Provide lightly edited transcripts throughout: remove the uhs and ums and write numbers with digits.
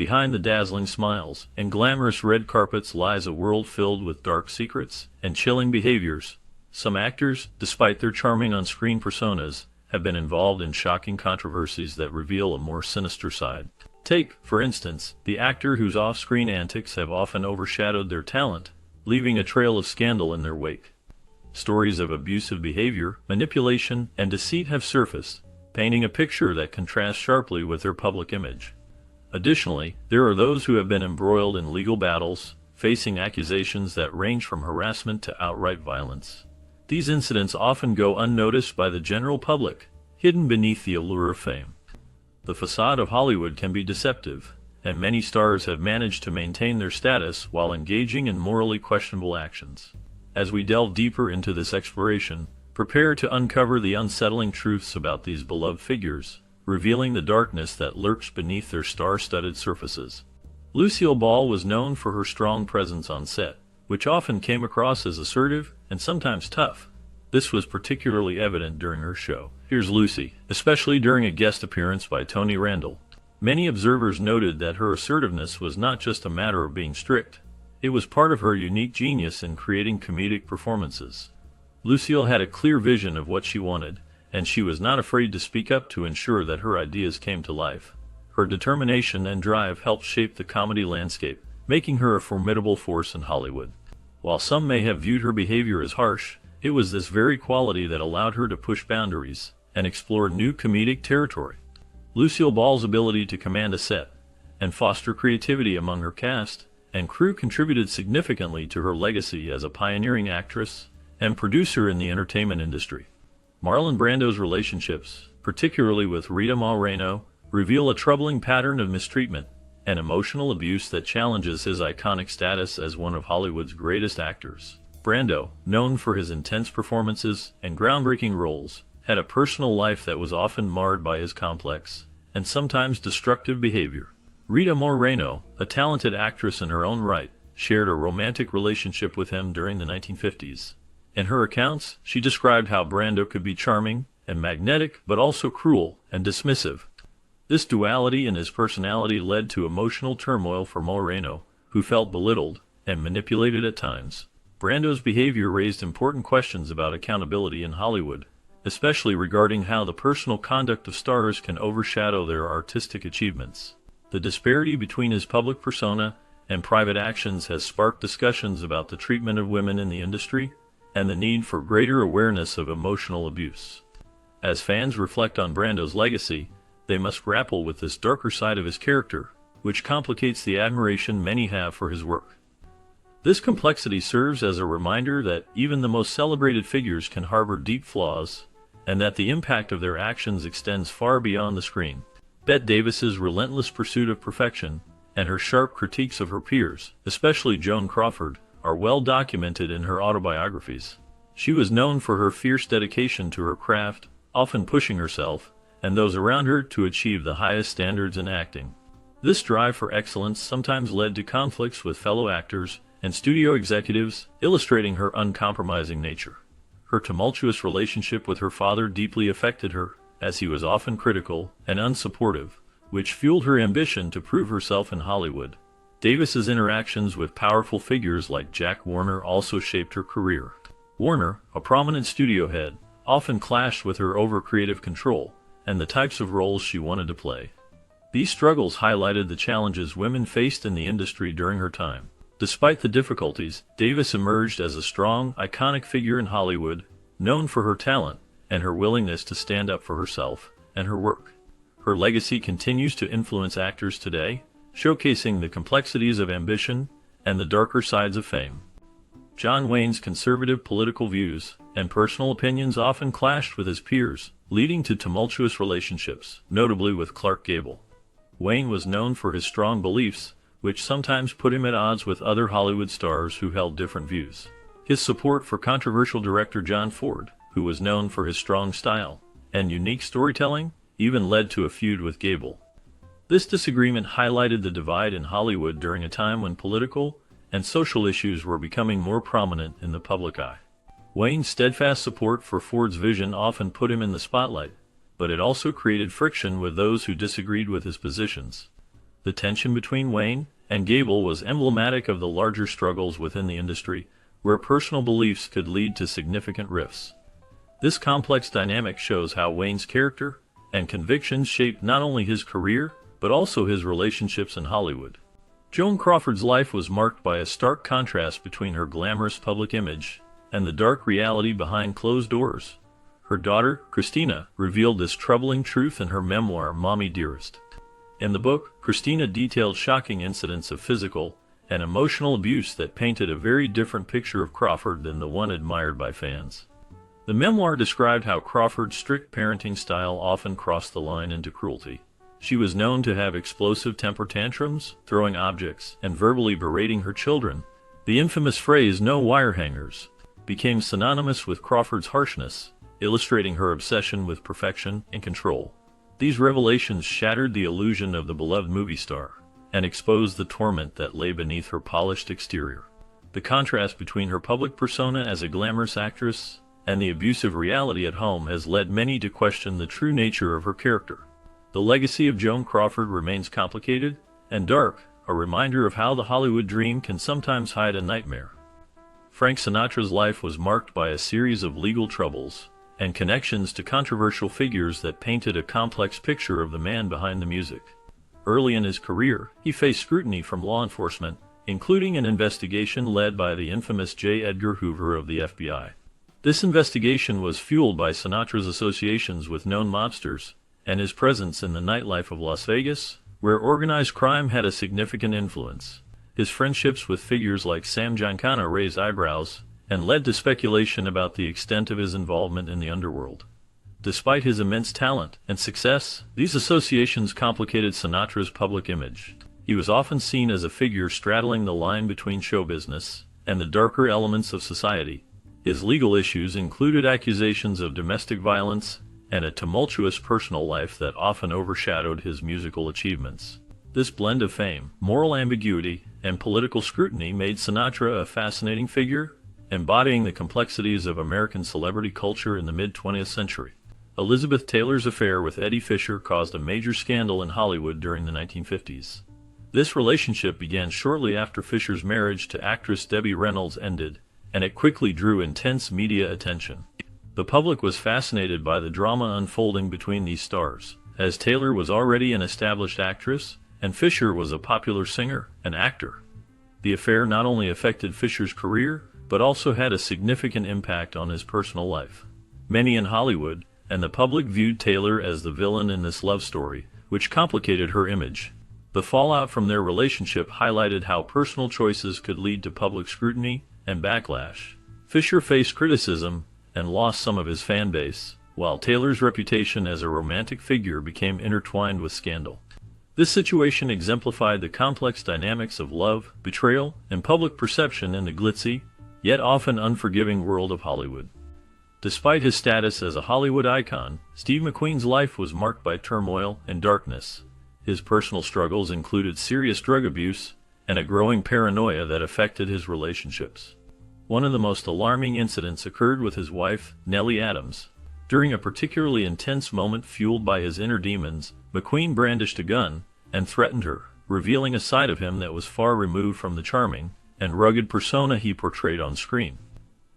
Behind the dazzling smiles and glamorous red carpets lies a world filled with dark secrets and chilling behaviors. Some actors, despite their charming on-screen personas, have been involved in shocking controversies that reveal a more sinister side. Take, for instance, the actor whose off-screen antics have often overshadowed their talent, leaving a trail of scandal in their wake. Stories of abusive behavior, manipulation, and deceit have surfaced, painting a picture that contrasts sharply with their public image. Additionally, there are those who have been embroiled in legal battles, facing accusations that range from harassment to outright violence. These incidents often go unnoticed by the general public, hidden beneath the allure of fame. The facade of Hollywood can be deceptive, and many stars have managed to maintain their status while engaging in morally questionable actions. As we delve deeper into this exploration, prepare to uncover the unsettling truths about these beloved figures, revealing the darkness that lurks beneath their star-studded surfaces. Lucille Ball was known for her strong presence on set, which often came across as assertive and sometimes tough. This was particularly evident during her show, Here's Lucy, especially during a guest appearance by Tony Randall. Many observers noted that her assertiveness was not just a matter of being strict. It was part of her unique genius in creating comedic performances. Lucille had a clear vision of what she wanted, and she was not afraid to speak up to ensure that her ideas came to life. Her determination and drive helped shape the comedy landscape, making her a formidable force in Hollywood. While some may have viewed her behavior as harsh, it was this very quality that allowed her to push boundaries and explore new comedic territory. Lucille Ball's ability to command a set and foster creativity among her cast and crew contributed significantly to her legacy as a pioneering actress and producer in the entertainment industry. Marlon Brando's relationships, particularly with Rita Moreno, reveal a troubling pattern of mistreatment and emotional abuse that challenges his iconic status as one of Hollywood's greatest actors. Brando, known for his intense performances and groundbreaking roles, had a personal life that was often marred by his complex and sometimes destructive behavior. Rita Moreno, a talented actress in her own right, shared a romantic relationship with him during the 1950s. In her accounts, she described how Brando could be charming and magnetic, but also cruel and dismissive. This duality in his personality led to emotional turmoil for Moreno, who felt belittled and manipulated at times. Brando's behavior raised important questions about accountability in Hollywood, especially regarding how the personal conduct of stars can overshadow their artistic achievements. The disparity between his public persona and private actions has sparked discussions about the treatment of women in the industry and the need for greater awareness of emotional abuse. As fans reflect on Brando's legacy, they must grapple with this darker side of his character, which complicates the admiration many have for his work. This complexity serves as a reminder that even the most celebrated figures can harbor deep flaws, and that the impact of their actions extends far beyond the screen. Bette Davis's relentless pursuit of perfection and her sharp critiques of her peers, especially Joan Crawford, are well documented in her autobiographies. She was known for her fierce dedication to her craft, often pushing herself and those around her to achieve the highest standards in acting. This drive for excellence sometimes led to conflicts with fellow actors and studio executives, illustrating her uncompromising nature. Her tumultuous relationship with her father deeply affected her, as he was often critical and unsupportive, which fueled her ambition to prove herself in Hollywood. Davis's interactions with powerful figures like Jack Warner also shaped her career. Warner, a prominent studio head, often clashed with her over creative control and the types of roles she wanted to play. These struggles highlighted the challenges women faced in the industry during her time. Despite the difficulties, Davis emerged as a strong, iconic figure in Hollywood, known for her talent and her willingness to stand up for herself and her work. Her legacy continues to influence actors today, showcasing the complexities of ambition and the darker sides of fame. John Wayne's conservative political views and personal opinions often clashed with his peers, leading to tumultuous relationships, notably with Clark Gable. Wayne was known for his strong beliefs, which sometimes put him at odds with other Hollywood stars who held different views. His support for controversial director John Ford, who was known for his strong style and unique storytelling, even led to a feud with Gable. This disagreement highlighted the divide in Hollywood during a time when political and social issues were becoming more prominent in the public eye. Wayne's steadfast support for Ford's vision often put him in the spotlight, but it also created friction with those who disagreed with his positions. The tension between Wayne and Gable was emblematic of the larger struggles within the industry, where personal beliefs could lead to significant rifts. This complex dynamic shows how Wayne's character and convictions shaped not only his career, but also his relationships in Hollywood. Joan Crawford's life was marked by a stark contrast between her glamorous public image and the dark reality behind closed doors. Her daughter, Christina, revealed this troubling truth in her memoir, Mommy Dearest. In the book, Christina detailed shocking incidents of physical and emotional abuse that painted a very different picture of Crawford than the one admired by fans. The memoir described how Crawford's strict parenting style often crossed the line into cruelty. She was known to have explosive temper tantrums, throwing objects, and verbally berating her children. The infamous phrase, "no wire hangers," became synonymous with Crawford's harshness, illustrating her obsession with perfection and control. These revelations shattered the illusion of the beloved movie star and exposed the torment that lay beneath her polished exterior. The contrast between her public persona as a glamorous actress and the abusive reality at home has led many to question the true nature of her character. The legacy of Joan Crawford remains complicated and dark, a reminder of how the Hollywood dream can sometimes hide a nightmare. Frank Sinatra's life was marked by a series of legal troubles and connections to controversial figures that painted a complex picture of the man behind the music. Early in his career, he faced scrutiny from law enforcement, including an investigation led by the infamous J. Edgar Hoover of the FBI. This investigation was fueled by Sinatra's associations with known mobsters and his presence in the nightlife of Las Vegas, where organized crime had a significant influence. His friendships with figures like Sam Giancana raised eyebrows and led to speculation about the extent of his involvement in the underworld. Despite his immense talent and success, these associations complicated Sinatra's public image. He was often seen as a figure straddling the line between show business and the darker elements of society. His legal issues included accusations of domestic violence and a tumultuous personal life that often overshadowed his musical achievements. This blend of fame, moral ambiguity, and political scrutiny made Sinatra a fascinating figure, embodying the complexities of American celebrity culture in the mid-20th century. Elizabeth Taylor's affair with Eddie Fisher caused a major scandal in Hollywood during the 1950s. This relationship began shortly after Fisher's marriage to actress Debbie Reynolds ended, and it quickly drew intense media attention. The public was fascinated by the drama unfolding between these stars, as Taylor was already an established actress, and Fisher was a popular singer and actor. The affair not only affected Fisher's career, but also had a significant impact on his personal life. Many in Hollywood and the public viewed Taylor as the villain in this love story, which complicated her image. The fallout from their relationship highlighted how personal choices could lead to public scrutiny and backlash. Fisher faced criticism and lost some of his fan base, while Taylor's reputation as a romantic figure became intertwined with scandal. This situation exemplified the complex dynamics of love, betrayal, and public perception in the glitzy, yet often unforgiving world of Hollywood. Despite his status as a Hollywood icon, Steve McQueen's life was marked by turmoil and darkness. His personal struggles included serious drug abuse and a growing paranoia that affected his relationships. One of the most alarming incidents occurred with his wife, Nellie Adams. During a particularly intense moment fueled by his inner demons, McQueen brandished a gun and threatened her, revealing a side of him that was far removed from the charming and rugged persona he portrayed on screen.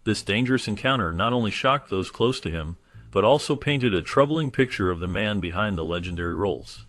This dangerous encounter not only shocked those close to him, but also painted a troubling picture of the man behind the legendary roles.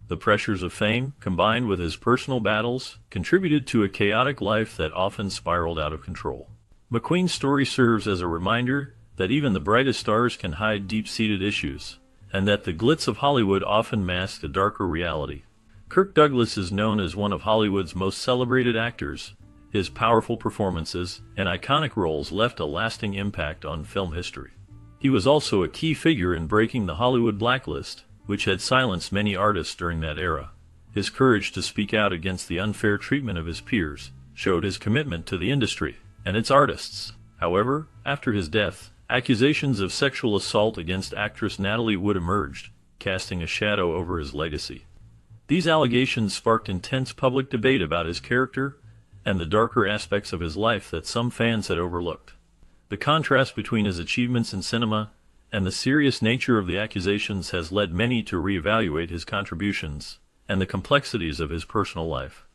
The pressures of fame, combined with his personal battles, contributed to a chaotic life that often spiraled out of control. McQueen's story serves as a reminder that even the brightest stars can hide deep-seated issues, and that the glitz of Hollywood often masks a darker reality. Kirk Douglas is known as one of Hollywood's most celebrated actors. His powerful performances and iconic roles left a lasting impact on film history. He was also a key figure in breaking the Hollywood blacklist, which had silenced many artists during that era. His courage to speak out against the unfair treatment of his peers showed his commitment to the industry and its artists. However, after his death, accusations of sexual assault against actress Natalie Wood emerged, casting a shadow over his legacy. These allegations sparked intense public debate about his character and the darker aspects of his life that some fans had overlooked. The contrast between his achievements in cinema and the serious nature of the accusations has led many to reevaluate his contributions and the complexities of his personal life.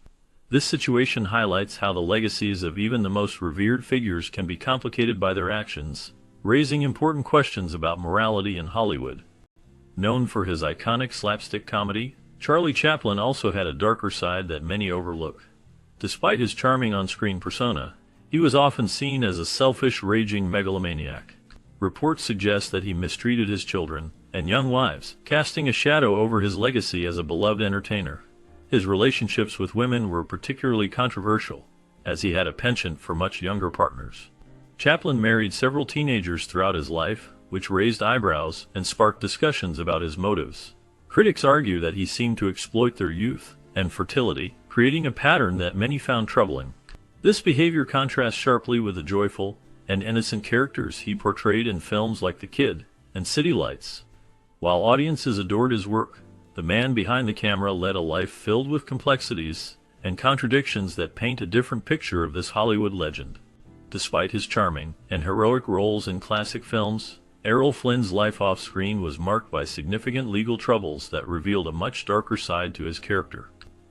This situation highlights how the legacies of even the most revered figures can be complicated by their actions, raising important questions about morality in Hollywood. Known for his iconic slapstick comedy, Charlie Chaplin also had a darker side that many overlook. Despite his charming on-screen persona, he was often seen as a selfish, raging megalomaniac. Reports suggest that he mistreated his children and young wives, casting a shadow over his legacy as a beloved entertainer. His relationships with women were particularly controversial, as he had a penchant for much younger partners. Chaplin married several teenagers throughout his life, which raised eyebrows and sparked discussions about his motives. Critics argue that he seemed to exploit their youth and fertility, creating a pattern that many found troubling. This behavior contrasts sharply with the joyful and innocent characters he portrayed in films like The Kid and City Lights. While audiences adored his work, the man behind the camera led a life filled with complexities and contradictions that paint a different picture of this Hollywood legend. Despite his charming and heroic roles in classic films, Errol Flynn's life off-screen was marked by significant legal troubles that revealed a much darker side to his character.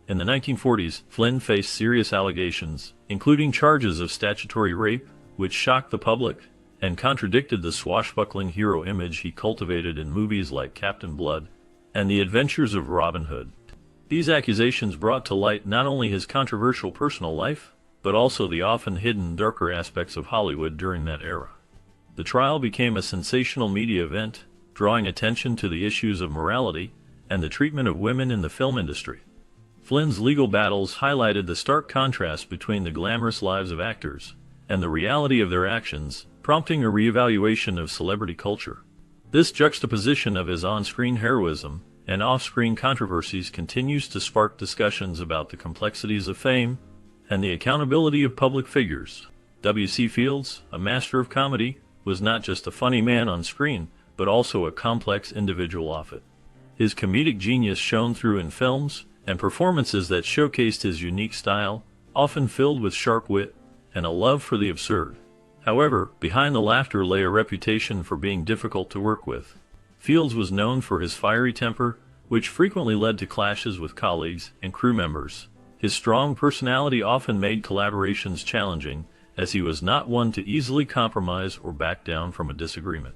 In the 1940s, Flynn faced serious allegations, including charges of statutory rape, which shocked the public and contradicted the swashbuckling hero image he cultivated in movies like Captain Blood and The Adventures of Robin Hood. These accusations brought to light not only his controversial personal life, but also the often hidden darker aspects of Hollywood during that era. The trial became a sensational media event, drawing attention to the issues of morality and the treatment of women in the film industry. Flynn's legal battles highlighted the stark contrast between the glamorous lives of actors and the reality of their actions, prompting a reevaluation of celebrity culture. This juxtaposition of his on-screen heroism and off-screen controversies continues to spark discussions about the complexities of fame and the accountability of public figures. W.C. Fields, a master of comedy, was not just a funny man on screen, but also a complex individual off it. His comedic genius shone through in films and performances that showcased his unique style, often filled with sharp wit and a love for the absurd. However, behind the laughter lay a reputation for being difficult to work with. Fields was known for his fiery temper, which frequently led to clashes with colleagues and crew members. His strong personality often made collaborations challenging, as he was not one to easily compromise or back down from a disagreement.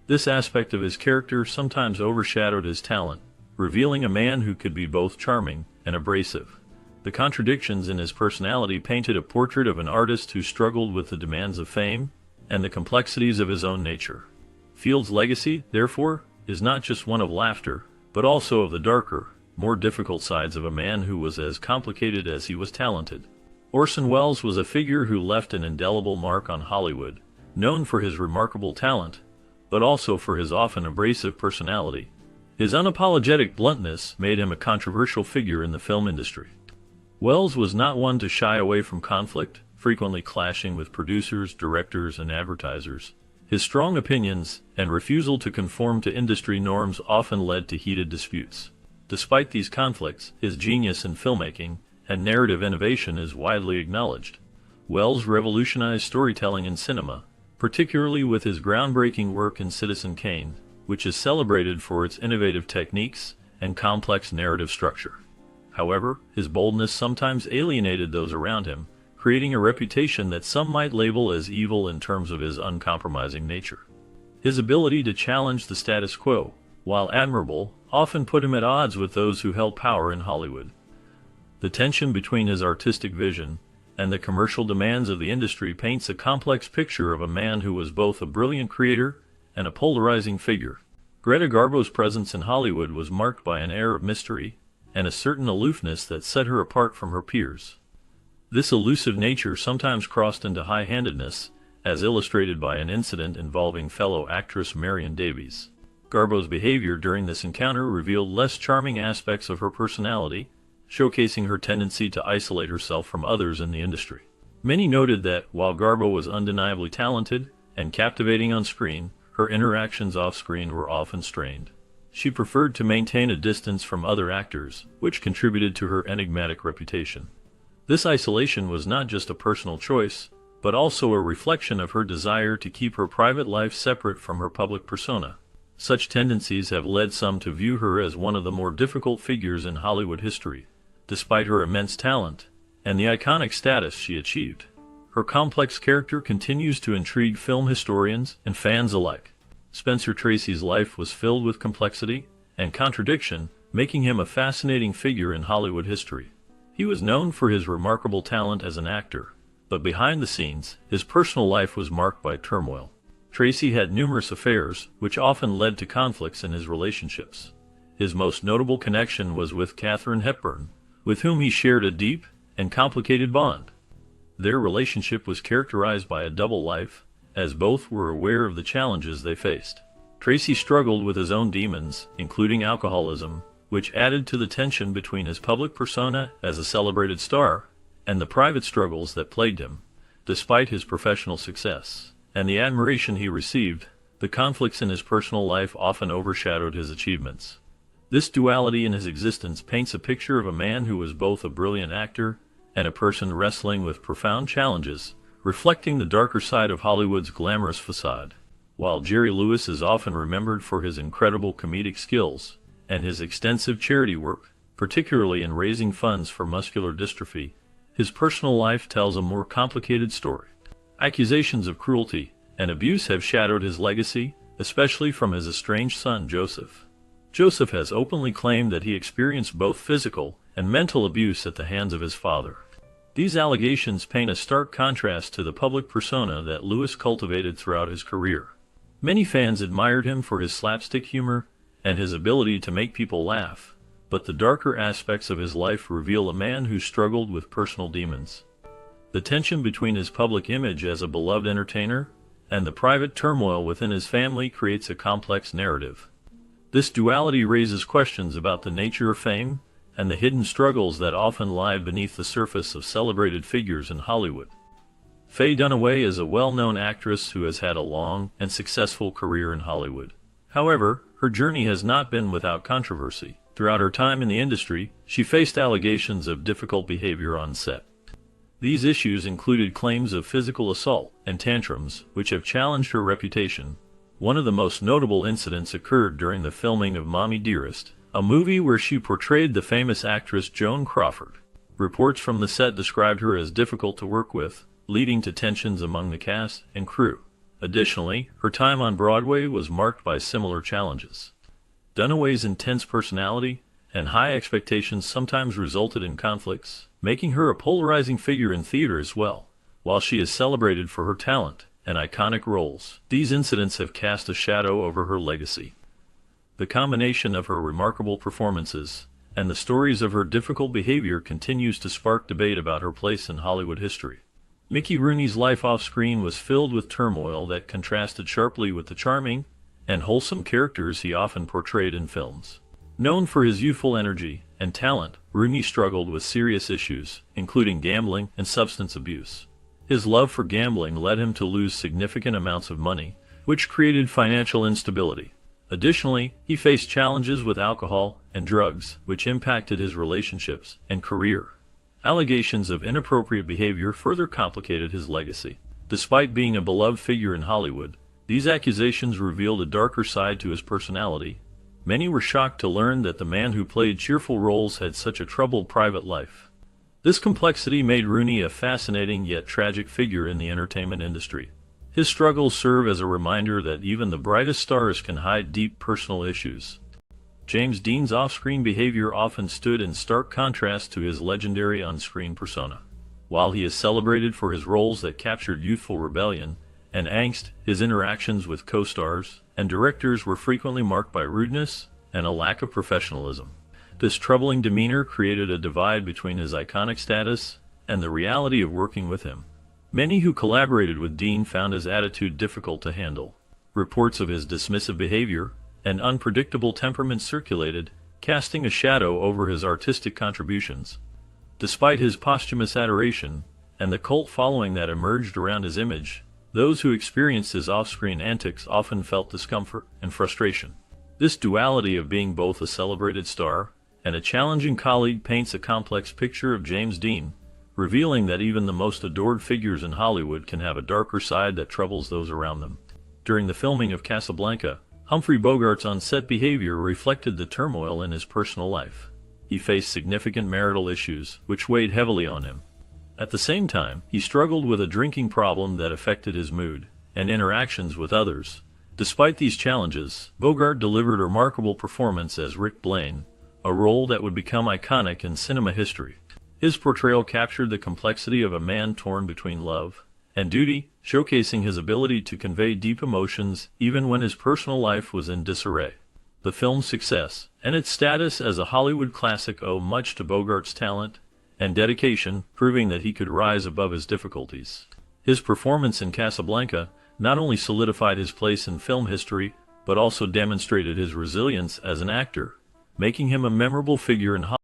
This aspect of his character sometimes overshadowed his talent, revealing a man who could be both charming and abrasive. The contradictions in his personality painted a portrait of an artist who struggled with the demands of fame and the complexities of his own nature. Fields' legacy, therefore, is not just one of laughter, but also of the darker, more difficult sides of a man who was as complicated as he was talented. Orson Welles was a figure who left an indelible mark on Hollywood, known for his remarkable talent, but also for his often abrasive personality. His unapologetic bluntness made him a controversial figure in the film industry. Welles was not one to shy away from conflict, frequently clashing with producers, directors, and advertisers. His strong opinions and refusal to conform to industry norms often led to heated disputes. Despite these conflicts, his genius in filmmaking and narrative innovation is widely acknowledged. Welles revolutionized storytelling in cinema, particularly with his groundbreaking work in Citizen Kane, which is celebrated for its innovative techniques and complex narrative structure. However, his boldness sometimes alienated those around him, creating a reputation that some might label as evil in terms of his uncompromising nature. His ability to challenge the status quo, while admirable, often put him at odds with those who held power in Hollywood. The tension between his artistic vision and the commercial demands of the industry paints a complex picture of a man who was both a brilliant creator and a polarizing figure. Greta Garbo's presence in Hollywood was marked by an air of mystery and a certain aloofness that set her apart from her peers. This elusive nature sometimes crossed into high-handedness, as illustrated by an incident involving fellow actress Marion Davies. Garbo's behavior during this encounter revealed less charming aspects of her personality, showcasing her tendency to isolate herself from others in the industry. Many noted that, while Garbo was undeniably talented and captivating on screen, her interactions off-screen were often strained. She preferred to maintain a distance from other actors, which contributed to her enigmatic reputation. This isolation was not just a personal choice, but also a reflection of her desire to keep her private life separate from her public persona. Such tendencies have led some to view her as one of the more difficult figures in Hollywood history, despite her immense talent and the iconic status she achieved. Her complex character continues to intrigue film historians and fans alike. Spencer Tracy's life was filled with complexity and contradiction, making him a fascinating figure in Hollywood history. He was known for his remarkable talent as an actor, but behind the scenes, his personal life was marked by turmoil. Tracy had numerous affairs, which often led to conflicts in his relationships. His most notable connection was with Katharine Hepburn, with whom he shared a deep and complicated bond. Their relationship was characterized by a double life, as both were aware of the challenges they faced. Tracy struggled with his own demons, including alcoholism, which added to the tension between his public persona as a celebrated star and the private struggles that plagued him. Despite his professional success and the admiration he received, the conflicts in his personal life often overshadowed his achievements. This duality in his existence paints a picture of a man who was both a brilliant actor and a person wrestling with profound challenges, reflecting the darker side of Hollywood's glamorous facade. While Jerry Lewis is often remembered for his incredible comedic skills and his extensive charity work, particularly in raising funds for muscular dystrophy, his personal life tells a more complicated story. Accusations of cruelty and abuse have shadowed his legacy, especially from his estranged son Joseph. Joseph has openly claimed that he experienced both physical and mental abuse at the hands of his father. These allegations paint a stark contrast to the public persona that Lewis cultivated throughout his career. Many fans admired him for his slapstick humor and his ability to make people laugh, but the darker aspects of his life reveal a man who struggled with personal demons. The tension between his public image as a beloved entertainer and the private turmoil within his family creates a complex narrative. This duality raises questions about the nature of fame and the hidden struggles that often lie beneath the surface of celebrated figures in Hollywood. Faye Dunaway is a well-known actress who has had a long and successful career in Hollywood. However, her journey has not been without controversy. Throughout her time in the industry, she faced allegations of difficult behavior on set. These issues included claims of physical assault and tantrums, which have challenged her reputation. One of the most notable incidents occurred during the filming of Mommy Dearest, a movie where she portrayed the famous actress Joan Crawford. Reports from the set described her as difficult to work with, leading to tensions among the cast and crew. Additionally, her time on Broadway was marked by similar challenges. Dunaway's intense personality and high expectations sometimes resulted in conflicts, making her a polarizing figure in theater as well. While she is celebrated for her talent and iconic roles, these incidents have cast a shadow over her legacy. The combination of her remarkable performances and the stories of her difficult behavior continues to spark debate about her place in Hollywood history. Mickey Rooney's life off-screen was filled with turmoil that contrasted sharply with the charming and wholesome characters he often portrayed in films. Known for his youthful energy and talent, Rooney struggled with serious issues, including gambling and substance abuse. His love for gambling led him to lose significant amounts of money, which created financial instability. Additionally, he faced challenges with alcohol and drugs, which impacted his relationships and career. Allegations of inappropriate behavior further complicated his legacy. Despite being a beloved figure in Hollywood, these accusations revealed a darker side to his personality. Many were shocked to learn that the man who played cheerful roles had such a troubled private life. This complexity made Rooney a fascinating yet tragic figure in the entertainment industry. His struggles serve as a reminder that even the brightest stars can hide deep personal issues. James Dean's off-screen behavior often stood in stark contrast to his legendary on-screen persona. While he is celebrated for his roles that captured youthful rebellion and angst, his interactions with co-stars and directors were frequently marked by rudeness and a lack of professionalism. This troubling demeanor created a divide between his iconic status and the reality of working with him. Many who collaborated with Dean found his attitude difficult to handle. Reports of his dismissive behavior and unpredictable temperament circulated, casting a shadow over his artistic contributions. Despite his posthumous adoration and the cult following that emerged around his image, those who experienced his off-screen antics often felt discomfort and frustration. This duality of being both a celebrated star and a challenging colleague paints a complex picture of James Dean, revealing that even the most adored figures in Hollywood can have a darker side that troubles those around them. During the filming of Casablanca, Humphrey Bogart's on-set behavior reflected the turmoil in his personal life. He faced significant marital issues, which weighed heavily on him. At the same time, he struggled with a drinking problem that affected his mood and interactions with others. Despite these challenges, Bogart delivered a remarkable performance as Rick Blaine, a role that would become iconic in cinema history. His portrayal captured the complexity of a man torn between love and duty, showcasing his ability to convey deep emotions even when his personal life was in disarray. The film's success and its status as a Hollywood classic owe much to Bogart's talent and dedication, proving that he could rise above his difficulties. His performance in Casablanca not only solidified his place in film history, but also demonstrated his resilience as an actor, making him a memorable figure in Hollywood.